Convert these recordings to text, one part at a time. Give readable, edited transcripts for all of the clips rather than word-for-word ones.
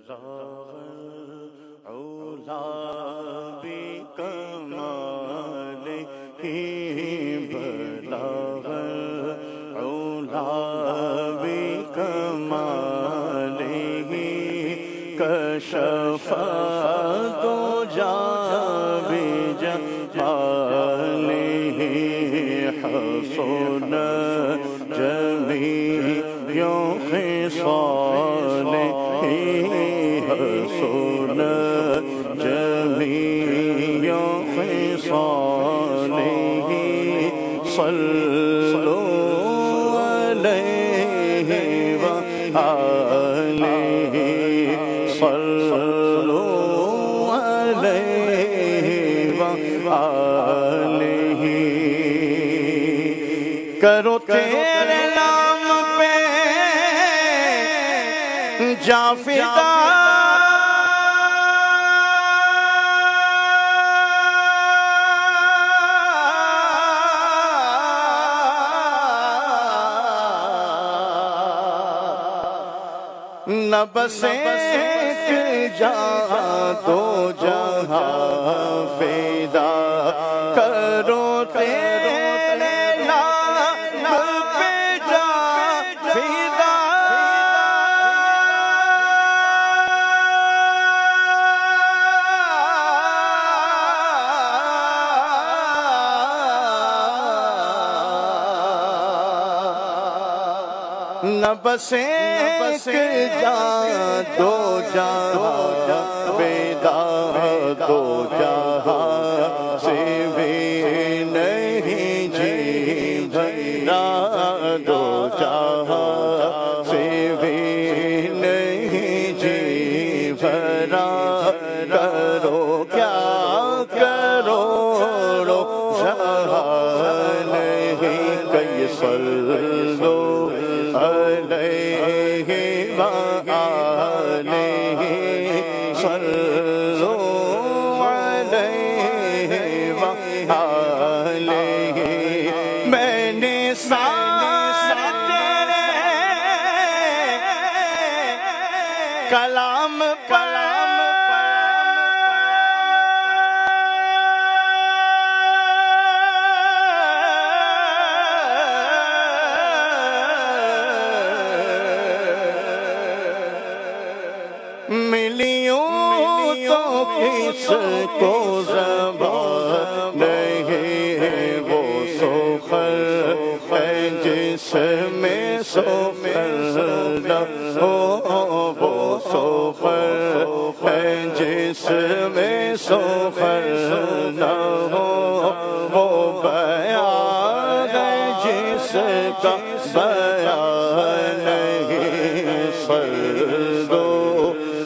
بلغ العلا بكماله بلغ العلا بكماله كشف الدجى بجماله حسن جميع خصاله حسن جميع خصاله صلوا عليه وآله صلوا عليه وآله کرو تیرے نام پہ جا فدا نہ بس ایک جہاں دو جہاں فدا کرو تیرے نام پہ جا فدا نہ بس ایک جہاں دو جہاں فدا دو جہاں سے بھی نہیں جی بھرا دو جہاں سے بھی نہیں جی بھرا کرو کیا کرو جہاں نہیں کئی صلو علیہ وآلہ صلوا علیہ وآلہ میں نے سار تیرے کلام ملیوں تو کس کو زبان نہیں وہ سخن ہے جس میں سخن نہ ہو وہ سخن ہے جس میں سخن نہ ہو وہ بیان ہے جس کا بیان نہیں صلو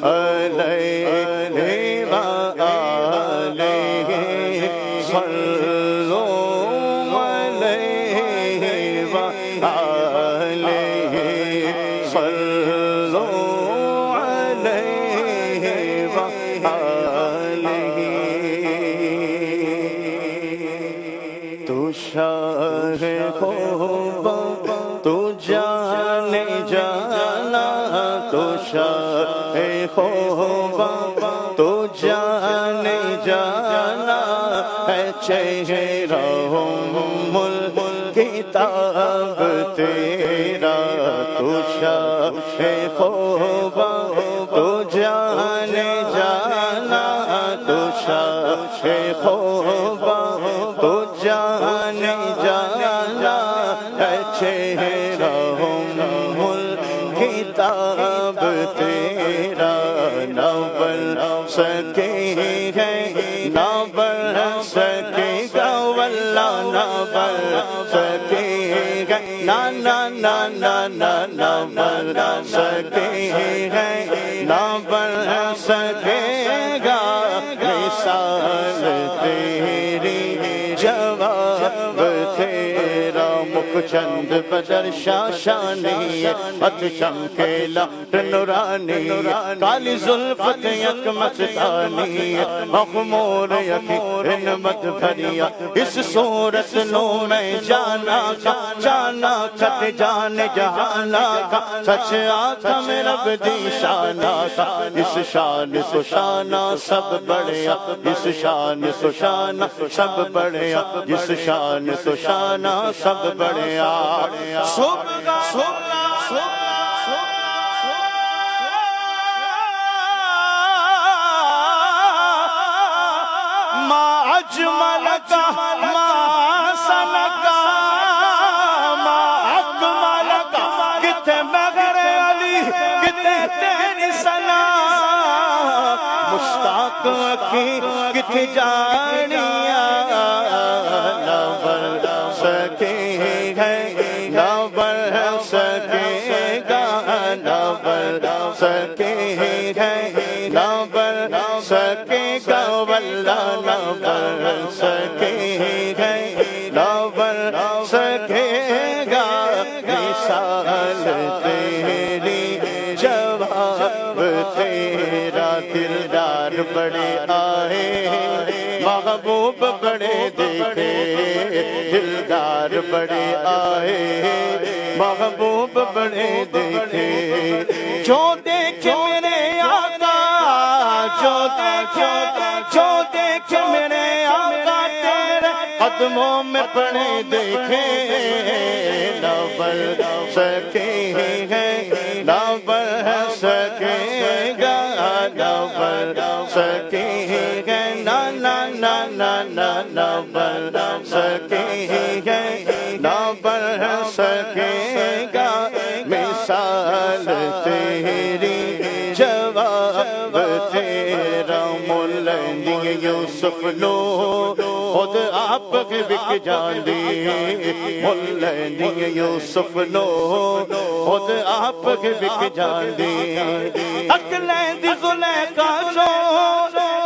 علیہ وآلہ صلوا علیہ وآلہ صلوا علیہ وآلہ تو شاہ خوبا تو جانے جانا تو شاہ خوبا تو جانے جانا ہے چہرہ کتاب تیرا تو شاہ خوبا تو جانے جانا تو شاہ خوبا تو جانے جانا ہے چہرہ کتاب تیرا نہ بن سکے ہے نہ بن سکے گا واللہ نہ بن سکے گا نہ بن سکے ہے نہ بن سکے گا مثال تیری جواب تیرا مکھ چند بدر شاشانی ات چمکیلا نورانی کالی زلفت یک مستانی مخمور یکی رنمت بھریا اس صورت نو میں جانا کھت جان جہانا کا سچ آنکھا میں رب دی شانا کا اس شان سشانا سب بڑھیا اس شان سشانا سب بڑھیا اس شان سشانا سب بڑھیا ما اجملک ما سنکا ما اکملک کتے بغیر علی کتے تیری سنا مشتاق کی کتے جانیا نہ بر سکے گئے نہ بر سکے گا نہ بر سکے گئے نہ بر سکے گا واللہ نہ بر سکے گئے نہ بر سکے گا مثال تیری جواب تیرا دلدار بڑے آئے محبوب بڑے دیکھے دلدار بڑے آئے محبوب بڑے دیکھے جو دیکھے میرے آقا جو دیکھے میرے آقا تیرے قدموں میں پڑے دیکھے نہ بر سکے گئے نہ بر سکے گا نہ بر سکے گئے نہ بر سکے گئے نہ بر سکے گا مثال تیری جواب تیرا مولندی یوسف لو خود آپ کے بک جان دی مولندی یوسف لو خود آپ کے بک جان دی اکلین دی زلیخا جو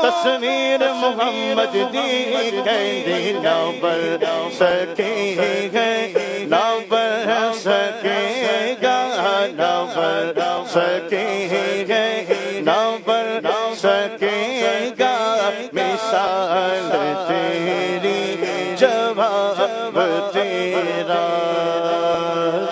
تصویر محمد دی کہندی نہ بر سکے گئے نہ بر سکے گا نہ بر سکے گئے نہ بر سکے گا مثال تیری جواب تیرا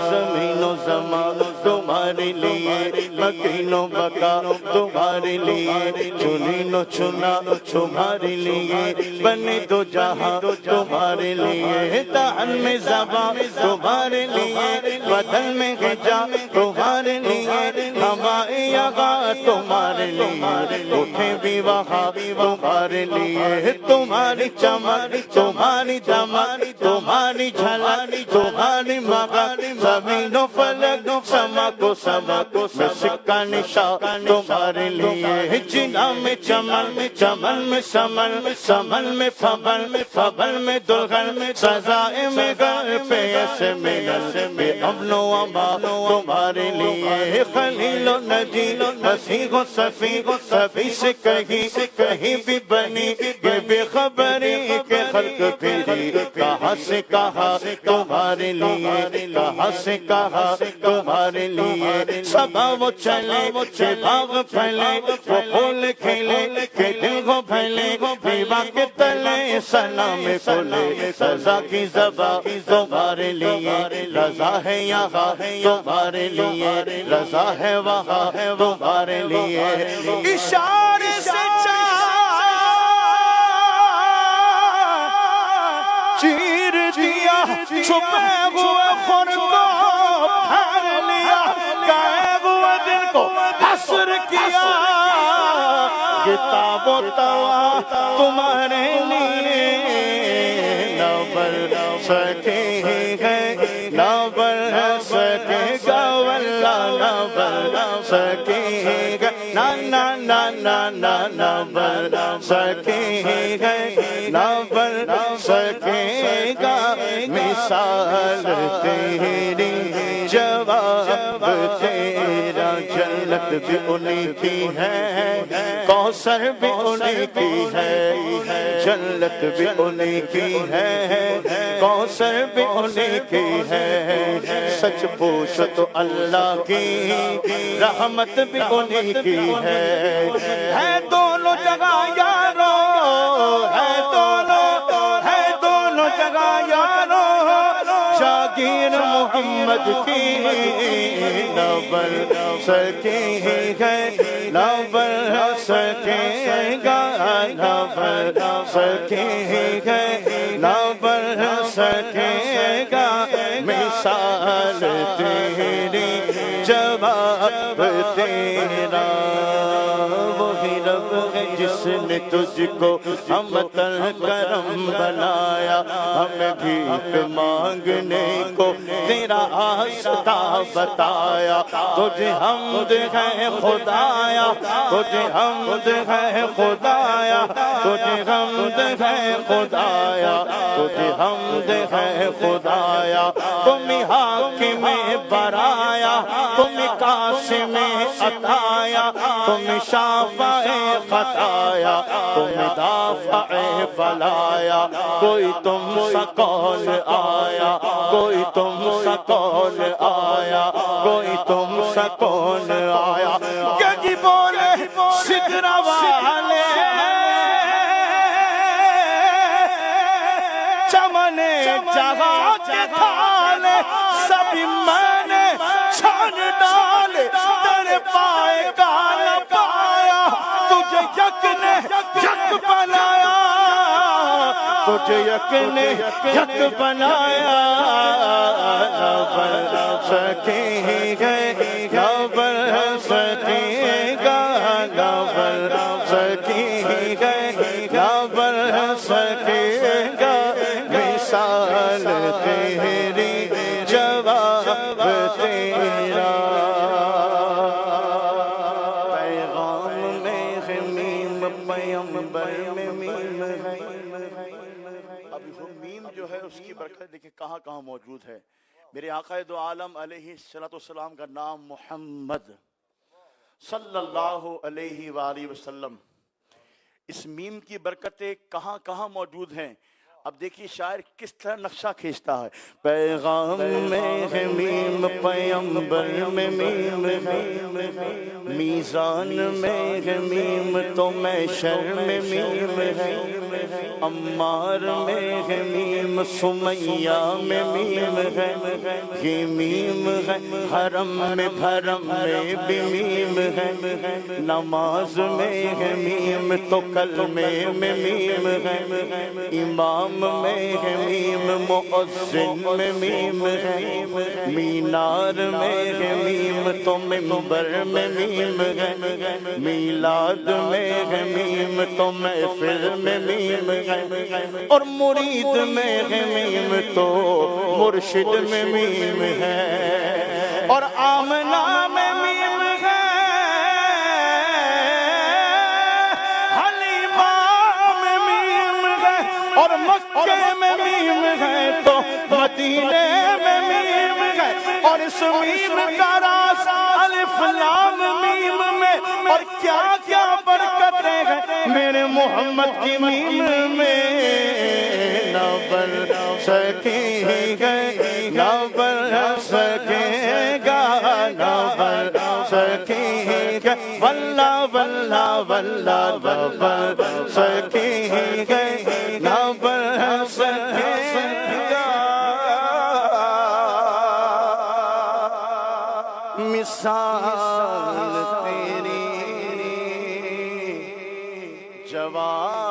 زمین و زمان تمہارے لیے مکین و بقا تمہارے لیے چنین و چنا تمہارے لیے بنے دو جہاں تمہارے لیے دہن میں زبان تمہارے لیے بدن میں غجا تمہارے لیے ہمائے یغا تمہارے لیے اٹھے بھی وہاں تمہارے لیے تمہاری چمک تمہاری دمک تمہاری جھلک تمہاری مغرب زمین و فلک سما کو میں سکہ نشان تمہارے لیے جنا میں چمن چمن میں سمن سمن میں فبن فبن میں دلغن سزائے میں گر پیس میں بے امن و امان تمہارے لیے خلیل و نجی مسیح و صفی سے کہیں بھی بنی یہ بے خبری کہ خلق پھری کہاں سے کہا تمہارے لیے کہاں سے کہا تمہارے لیے سبا وہ چلے چھے باغ پھلے وہ پھول کھلے کہ دل کو پھلے بیوہ کے تلے سلام کھلے سزا کی زبا تمہارے لیے رضا ہے یہاں تمہارے لیے رضا ہے وہاں تمہارے لیے اشارے سے چیر دیا چھپے ہوئے خور کو پھیر لیا گائے ہوئے دل کو حسر کیا کتاب و توا تمہارے لیے نہ بر سکے گئے نہ بر سکے گا واللہ نہ بر سکے گا نہ بر سکے گئے نہ بر سکے گا مثال تیری جواب تیرا جنت بھی انہی کی ہے کوثر بھی انہی کی ہے جنت بھی انہی کی ہے کوثر بھی انہیں کی ہے، سچ پوچھو تو اللہ کی رحمت بھی انہیں کی ہے دونوں جگہ یارو، ہے دونوں جگہ یارو، شاگیر محمد کی نہ بن سکے گا، نہ بن سکے گا، نہ بن سکے گا، نہ بن سکے گا مثال تیری، جواب تیرا۔ وہی رب ہے جس نے تجھ کو ہمتر کرم بنایا، ہمیں بھیک مانگنے کو تیرا آستہ بتایا، تجھے حمد ہے خدایا، تجھے حمد ہے خدایا، تجھے حمد ہے خدایا، تجھے حمد ہے خدایا، تم حاکم برایا، تم قاسم عطایا، تم شافع خطایا، تم دافع بلایا، کوئی تم سا کون آیا، کوئی تم سا کون آیا، کوئی تم سا کون آیا، گنجی بولے سدرا والے چمنے جہاں کے تھالے، سبھی میں نے چھان ڈالے، تیرے پائے کا نہ پایا، تجھے یک نے یک بنایا، تجھے یک نے یک بنایا، نہ بن سکے گا، نہ بن سکے گا، نہ بن سکے گا، نہ بن سکے گا مثال تیری، جواب تیرا۔ پیغام میں ہے میم، پیغمبر میں میم ہے۔ اب وہ میم جو ہے اس کی برکت دیکھیں کہاں کہاں موجود ہے۔ میرے آقا دو عالم علیہ السلام کا نام محمد صلی اللہ علیہ وآلہ وسلم، اس میم کی برکتیں کہاں کہاں موجود ہیں۔ اب دیکھیے شاعر کس طرح نقشہ کھینچتا ہے۔ پیغام میں ہے میم، پیغمبر میں میم ہے، میزان میں ہے میم تو محشر میں میم ہے، عمار میں ہے میم، سمیہ میں میم ہے، یہ میم ہے حرم میں بھرم میں بھی میم ہے، نماز میں ہے میم تو کلمے میں میم ہے، امام میں ہے میم، مؤذن میں میم ہے، مینار میں ہے میم تو منبر میں میم ہے، میلاد میں ہے میم تو محفل میں میم ہے، اور مرید میں ہے میم تو مرشد میں میم ہے، اور آمنہ میں میم ہے، حلیمہ میں میم ہے، اور مکے میں میم ہے تو مدینے میں میم ہے، اور اس میم کا راز الف لام میم میں، اور کیا کیا برکتیں ہیں میرے محمد کی میم میں، نہ بن سکے گا، نہ بن سکے گا، نہ بن سکے گا، واللہ واللہ واللہ نہ بن سکے گا، نہ بن سکے گا مثال تیری، جواب